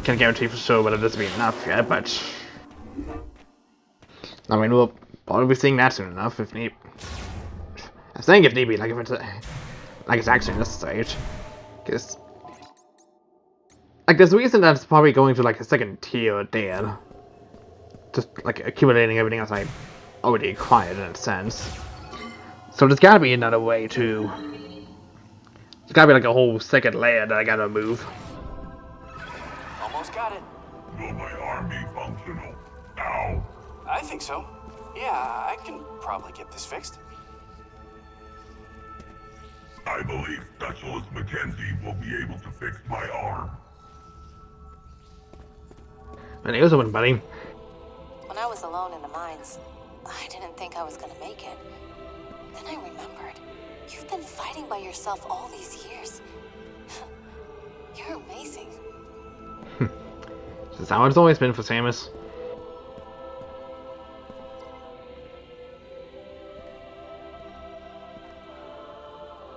can't guarantee for sure whether this will be enough yet, but I mean, we'll probably be seeing that soon enough if need. I'm saying if need be, like if it's actually necessary, because like there's a reason that it's probably going to like a second tier there, just like accumulating everything else I already acquired in a sense. So there's gotta be another way to. There's gotta be like a whole second layer that I gotta remove. Almost got it. Will my arm be functional now? I think so. Yeah, I can probably get this fixed. I believe Specialist Mackenzie will be able to fix my arm. And here's one, buddy. When I was alone in the mines, I didn't think I was gonna make it. Then I remembered. You've been fighting by yourself all these years. You're amazing. This is how it's always been for Samus.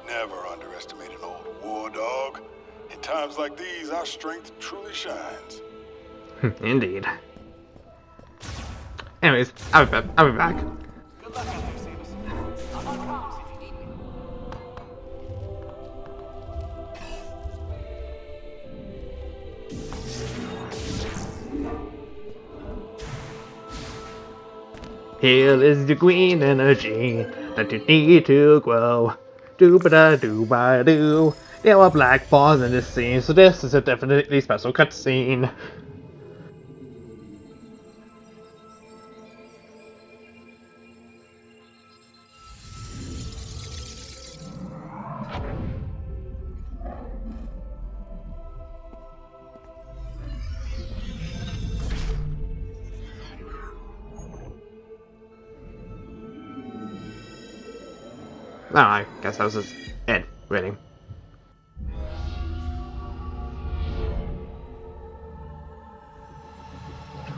Never underestimate an old war dog. In times like these, our strength truly shines. Indeed. Anyways, I'll be back. Good luck out there, Samus. I'm on comms if you need me. Here is the green energy that you need to grow. Doo-ba-da-doo-ba-doo. There are black balls in this scene, so this is a definitely special cutscene. Oh, I guess that was just Ed waiting.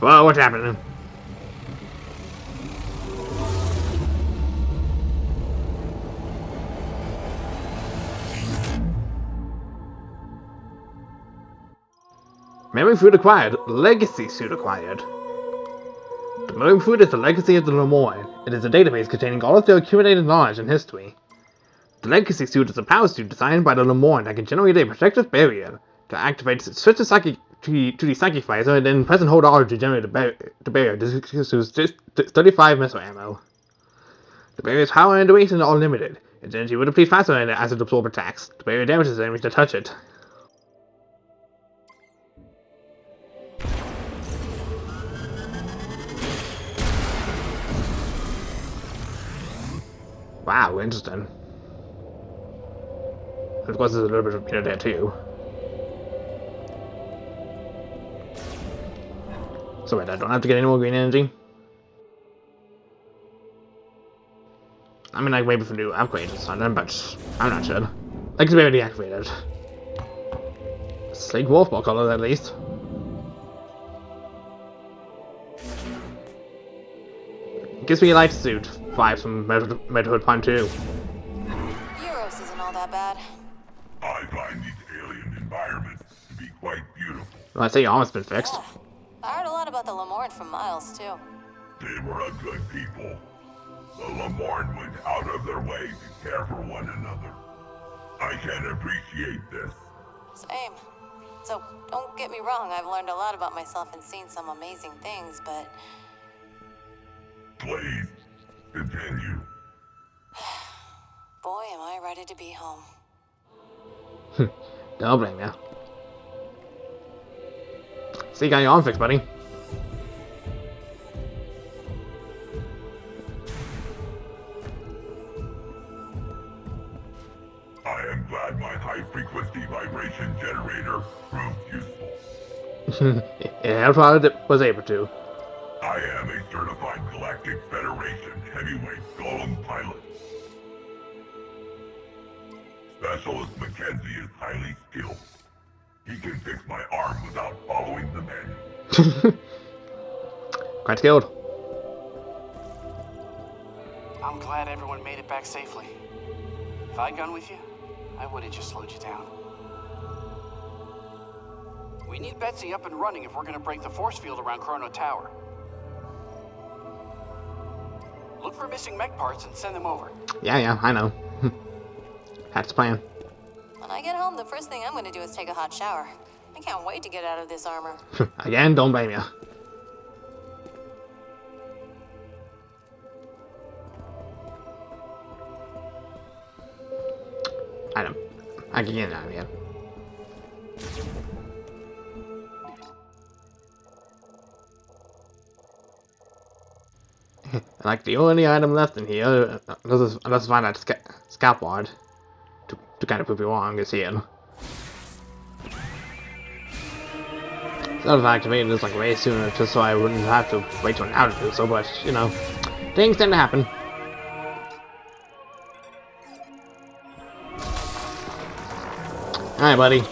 Whoa, what's happening? Memory food acquired. Legacy suit acquired. The memory food is the legacy of the Lemoyne. It is a database containing all of their accumulated knowledge and history. The legacy suit is a power suit designed by the Lemoyne that can generate a protective barrier. To activate, switch to the Psychic Visor and then press and hold R to generate the barrier. This is 35 missile ammo. The barrier's power and duration are limited. Its energy will deplete faster as it absorbs attacks. The barrier damages enemies that touch it. Wow, interesting. Of course, there's a little bit of peanut there too. So wait, I don't have to get any more green energy? I mean, like maybe for new upgrades or something, but I'm not sure. Like it's already activated. Slate wolf ball color at least. Gives me a light suit. 5 from Metroid Prime 2. Euros isn't all that bad. I find these alien environments to be quite beautiful. Well, I'd say your armor's been fixed. Yeah. I heard a lot about the Lemoyne from Miles, too. They were a good people. The Lemoyne went out of their way to care for one another. I can appreciate this. Same. So, don't get me wrong, I've learned a lot about myself and seen some amazing things, but... Please, continue. Boy, am I ready to be home. Don't blame ya. So you got your arm fixed, buddy. I am glad my high-frequency vibration generator proved useful. Yeah, that's what I was able to. I am a certified Galactic Federation heavyweight golem pilot. Specialist Mackenzie is highly skilled. He can fix my arm without following the manual. Quite skilled. I'm glad everyone made it back safely. If I'd gone with you, I would have just slowed you down. We We need Betsy up and running if we're gonna break the force field around Chrono Tower. Look for missing mech parts and send them over. Yeah, I know. That's the plan. When I get home, the first thing I'm gonna do is take a hot shower. I can't wait to get out of this armor. Again, don't blame you. Item. I can get it out of here. Like the only item left in here, let's find that scalpboard to kind of prove you wrong is here. So I've activated this like way sooner just so I wouldn't have to wait till now to do so, but you know, things tend to happen. Alright, buddy.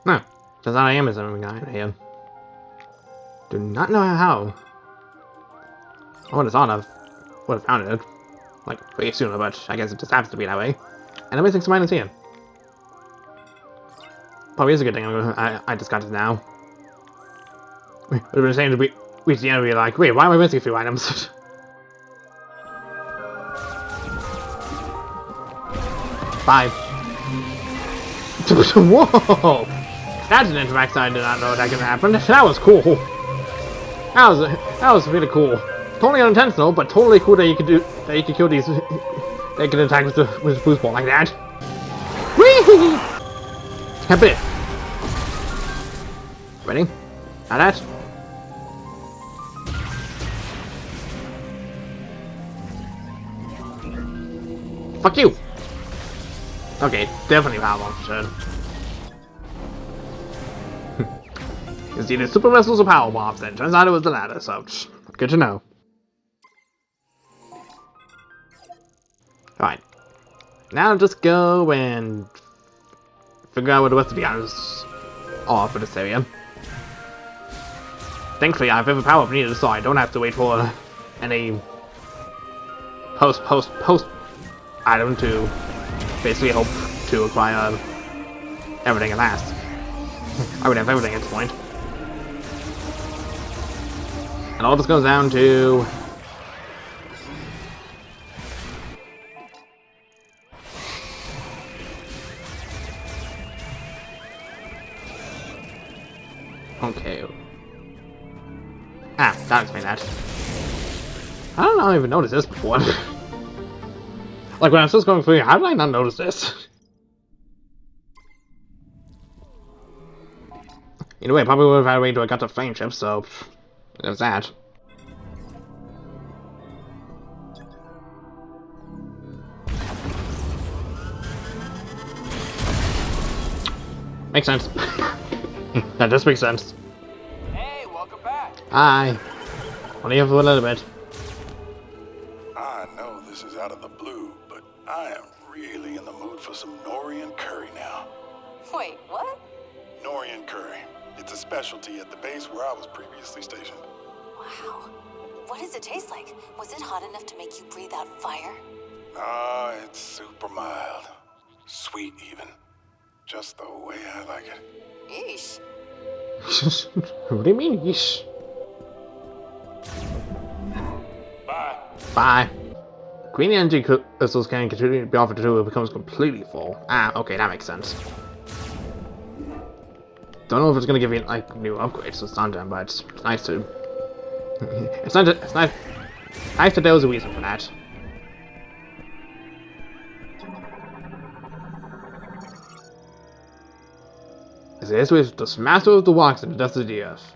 No, turns out I am a zombie guy in here. Do not know how. I would have thought of would have found it like way sooner, but I guess it just happens to be that way. And I'm missing some items here. Probably is a good thing I just got it now. We were saying to reach the end and be like, wait, why am I missing a few items? Bye. Whoa! That's an interaction I did not know that could happen. That was cool. That was really cool. Totally unintentional, but totally cool that you could kill these. They can attack with the boost ball like that. Whee! Step it. Ready? Now that. Fuck you. Okay, definitely power bomb for sure. It's either super vessels or power bombs, and turns out it was the latter, so good to know. Alright. Now just go and figure out what the rest of the items are for this area. Thankfully, I have every power up needed, so I don't have to wait for any post item to basically hope to acquire everything at last. I would have everything at this point. And all this goes down to okay. Ah, that explains that. I don't know, I even noticed this before. Like when I was just going through, how did I not notice this? Either way, I probably would have had a way to have got the flame chip, so there's that. Makes sense. That does make sense. Hey, welcome back. Hi. Only here for a little bit. I know this is out of the blue, but I am really in the mood for some Norian curry now. Wait, what? Norian curry. It's a specialty at the base where I was previously stationed. Wow. What does it taste like? Was it hot enough to make you breathe out fire? Ah, it's super mild. Sweet even. Just the way I like it. Yeesh. What do you mean, yeesh? Bye. Bye. Green energy crystals can continue to be offered until it becomes completely full. Ah, okay, that makes sense. Don't know if it's gonna give you like new upgrades to Sunjam, but it's nice to. It's nice that there was a reason for that. This was the master of the rocks and the dust of the earth.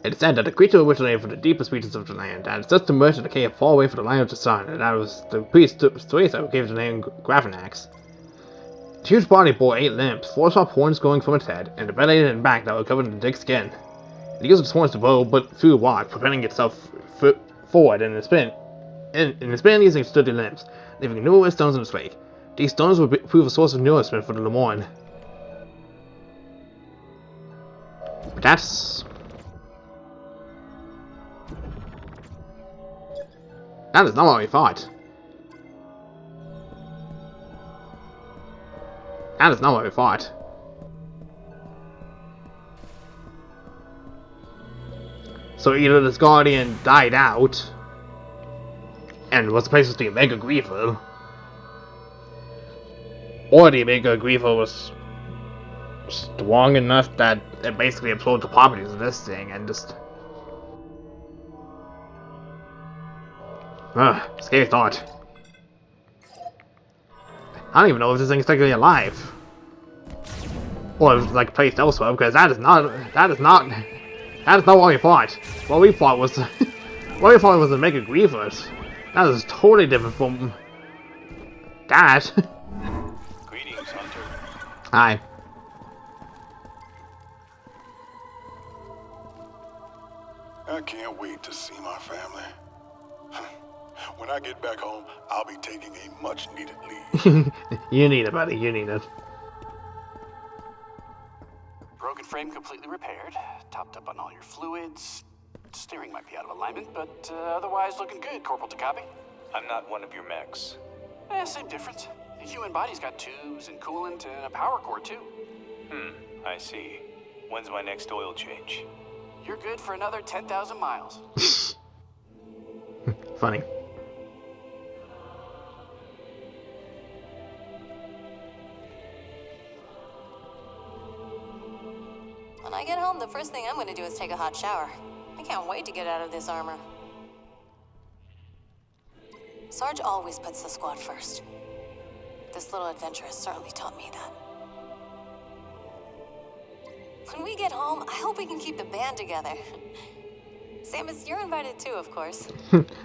It is said that the creature originated from the deepest reaches of the land, and it's just emerged in a cave far away from the line of the sun, and that was the priest Teresa who gave the name Gravinax. The huge body bore 8 limbs, 4 sharp horns growing from its head, and the belly and back that were covered in thick skin. It used its horns to burrow but through rock, propelling itself forward in its spin using its sturdy limbs, leaving numerous stones in its wake. These stones would prove a source of nourishment for the Lemoyne. But that is not what we thought. That is not what we thought. So either this Guardian died out and was replaced with the Omega Griever, or the Omega Griever was strong enough that it basically absorbed the properties of this thing and just... scary thought. I don't even know if this thing's technically alive. Or if it's like placed elsewhere, because that is not what we thought. What we thought was the Mega Grievous. That is totally different from that. Greetings, Hunter. Hi. I can't wait to see my family. When I get back home, I'll be taking a much-needed leave. You need it, buddy. You need it. Broken frame completely repaired. Topped up on all your fluids. Steering might be out of alignment, but otherwise looking good, Corporal Takabe. I'm not one of your mechs. Same difference. The human body's got tubes and coolant and a power core, too. I see. When's my next oil change? You're good for another 10,000 miles. Funny. When I get home, the first thing I'm going to do is take a hot shower. I can't wait to get out of this armor. Sarge always puts the squad first. This little adventure has certainly taught me that. When we get home, I hope we can keep the band together. Samus, you're invited too, of course.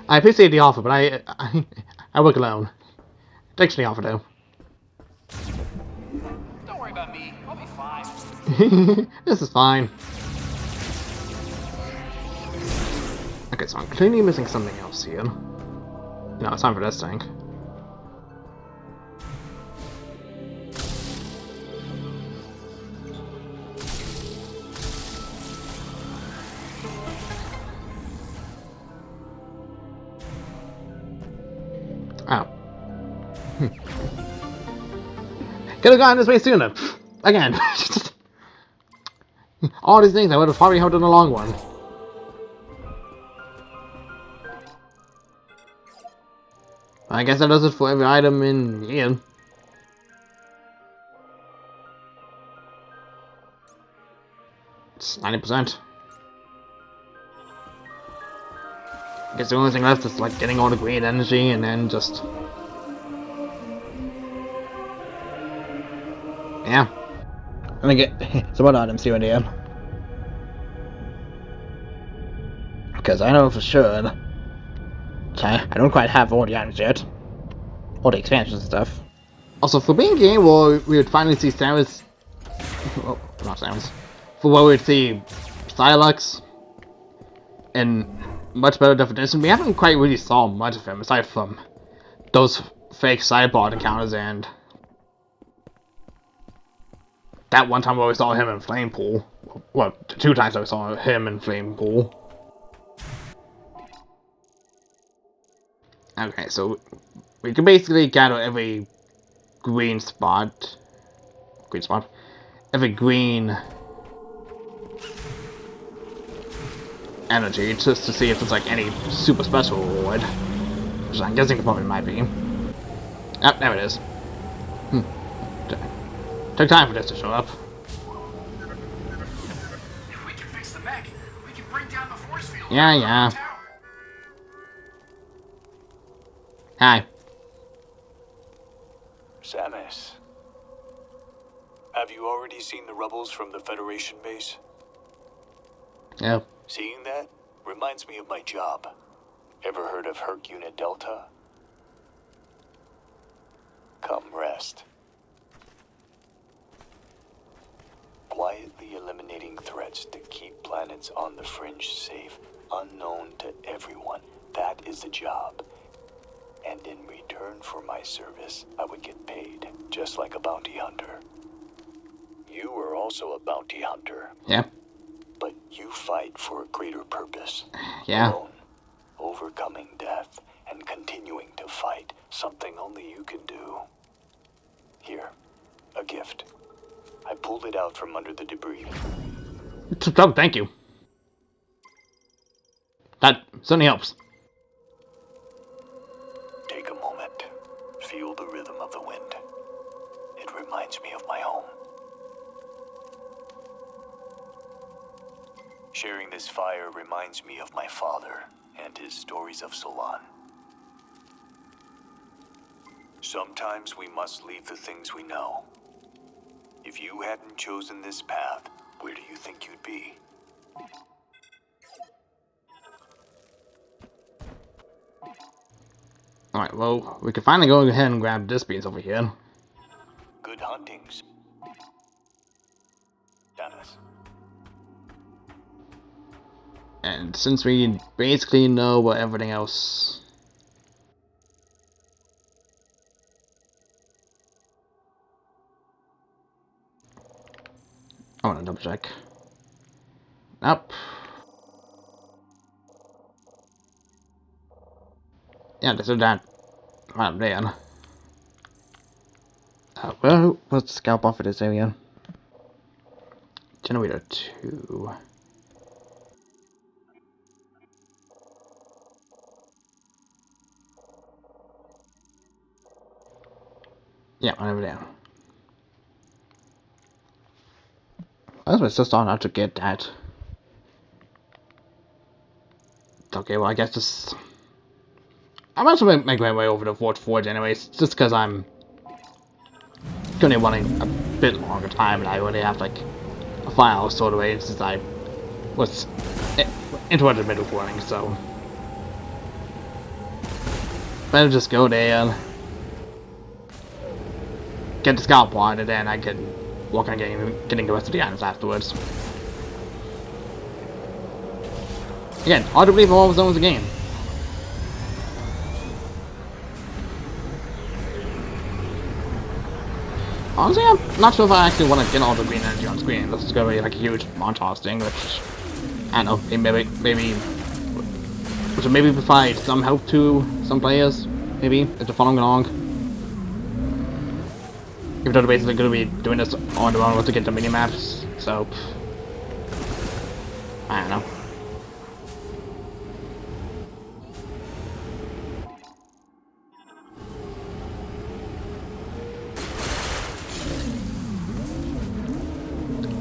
I appreciate the offer, but I work alone. Thanks for the offer, though. Don't worry about me. I'll be fine. This is fine. Okay, so I'm clearly missing something else here. No, it's time for this thing. Oh. Could have gotten this way sooner. Again. All these things I would have probably held in a long one. I guess that does it for every item in here. It's 90%. I guess the only thing left is like getting all the green energy and then just... yeah. Let me get some other items here and there. Because I know for sure... okay, I don't quite have all the items yet. All the expansions and stuff. Also, for being a game where we would finally see Samus... oh, not Samus. For where we would see Psylocke in much better definition, we haven't quite really saw much of him, aside from those fake sideboard encounters and that one time where we saw him in Flame Pool. Well, the 2 times I saw him in Flame Pool. Okay, so we can basically gather every green spot, every green energy just to see if there's like any super special reward, which I'm guessing there probably might be. Ah, there it is. Took time for this to show up. If we can fix the mech, we can bring down the force field. Yeah. Hi. Samus. Have you already seen the rebels from the Federation base? Yeah. Seeing that reminds me of my job. Ever heard of Herc Unit Delta? Come rest. Quietly eliminating threats to keep planets on the fringe safe, unknown to everyone. That is the job. And in return for my service, I would get paid, just like a bounty hunter. You are also a bounty hunter. Yeah. But you fight for a greater purpose. Yeah. Alone, overcoming death and continuing to fight, something only you can do. Here, a gift. I pulled it out from under the debris. Oh, thank you. That certainly helps. Take a moment. Feel the rhythm of the wind. It reminds me of my home. Sharing this fire reminds me of my father and his stories of Solon. Sometimes we must leave the things we know. If you hadn't chosen this path, where do you think you'd be? Alright, well, we can finally go ahead and grab this piece over here. Good huntings. Dennis. And since we basically know what everything else... I want to double check. Nope. Yeah, this is that. Right there. Well, let's scalp off of this area. Generator 2. Yeah, right over there. I was just on how to get that. Okay, well, I guess just... I might as well make my way over to Fort Forge anyways, just because I'm currently running a bit longer time and I already have like a file stored away since I was interrupted mid-recording, so... Better just go there and get the scalp point and then I can work on getting the rest of the items afterwards. Again, hard to believe all of zones a game. Honestly, I'm not sure if I actually want to get all the green energy on screen. This is going to be like a huge montage thing, which I don't know, which will maybe provide some help to some players, maybe, if they're following along. Even though they're basically going to be doing this on their own to get the mini-maps, so... I don't know.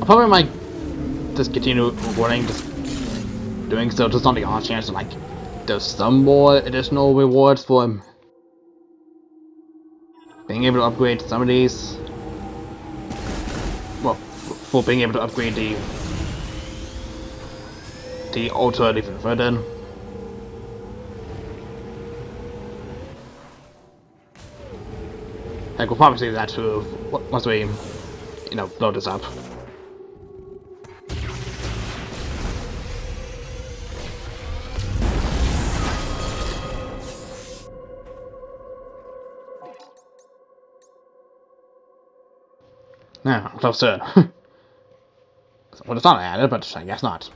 I probably might just continue recording, just doing so just on the off chance of like there's some more additional rewards for being able to upgrade some of these. Well, for being able to upgrade the altar even further. Like we'll probably see that too once we, you know, load this up. Yeah, closer. Well, it's not added, but I guess not.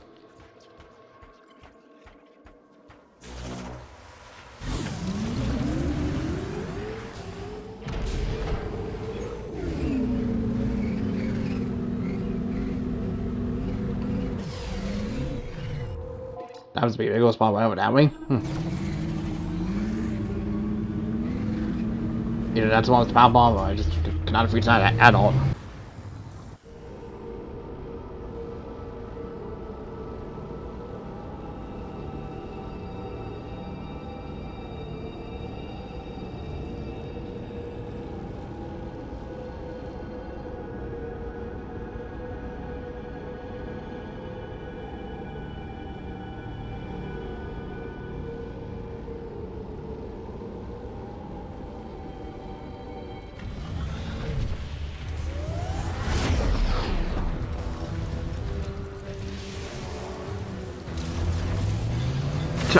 That was a big go spot right over that way. Either that's the one with the power bomb, or I just cannot reach that at all.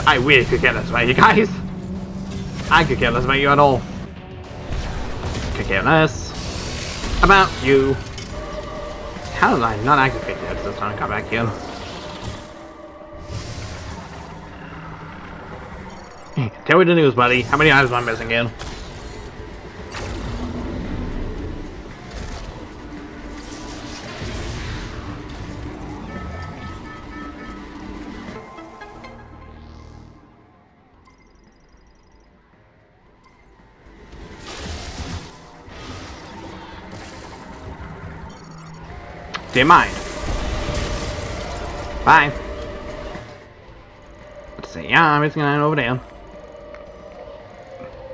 I really could care less about you guys. I could care less about you at all. Could care less about you. How did I not activate that this time I got back here? Tell me the news, buddy. How many items am I missing again? Do you mind? Bye. Let's see. Yeah, I'm missing an item over there.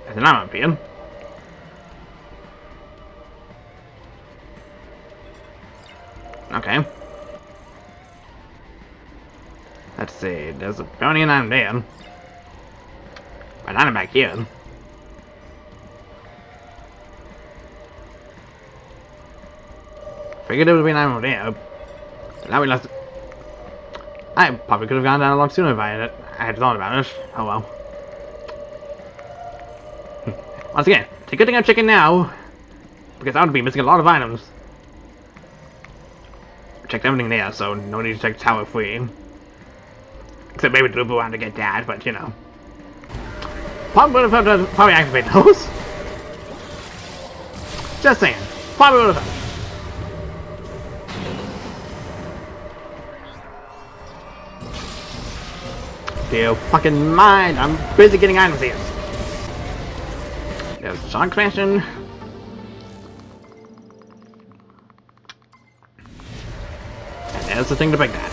There's an item up here. Okay. Let's see. There's a bounty item there. But item back here. Figured there would be an item over there. Now we lost. I probably could have gone down a lot sooner if I had thought about it. Oh well. Once again, it's a good thing I'm checking now, because I would be missing a lot of items. I checked everything there, so no need to check Tower 3. Except maybe the one to get that, but you know. Probably would have had to probably activate those. Just saying. Probably would have had. Do you fucking mind? I'm busy getting items here. There's Sonic Expansion. And there's the thing to break that.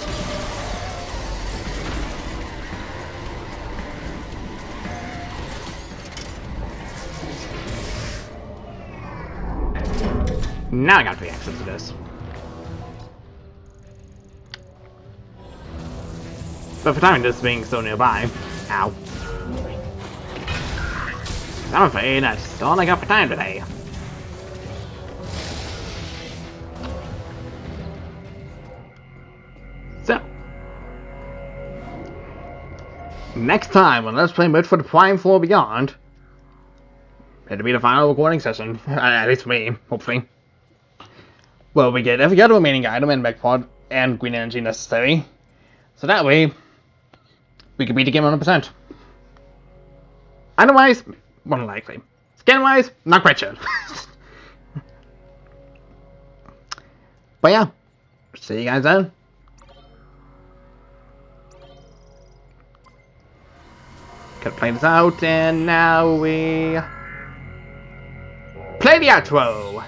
Now I got free access to this. But for timing this being so nearby, ow. I'm afraid that's all I got for time today. So, next time on Let's Play Metroid Prime 4 Beyond, it'll be the final recording session, at least for me, hopefully. Well, we get every other remaining item and mech pod and green energy necessary, so that way we can beat the game 100%. Otherwise, more than likely. Skin-wise, not quite sure. But yeah, see you guys then. Gotta play this out, and now we play the outro.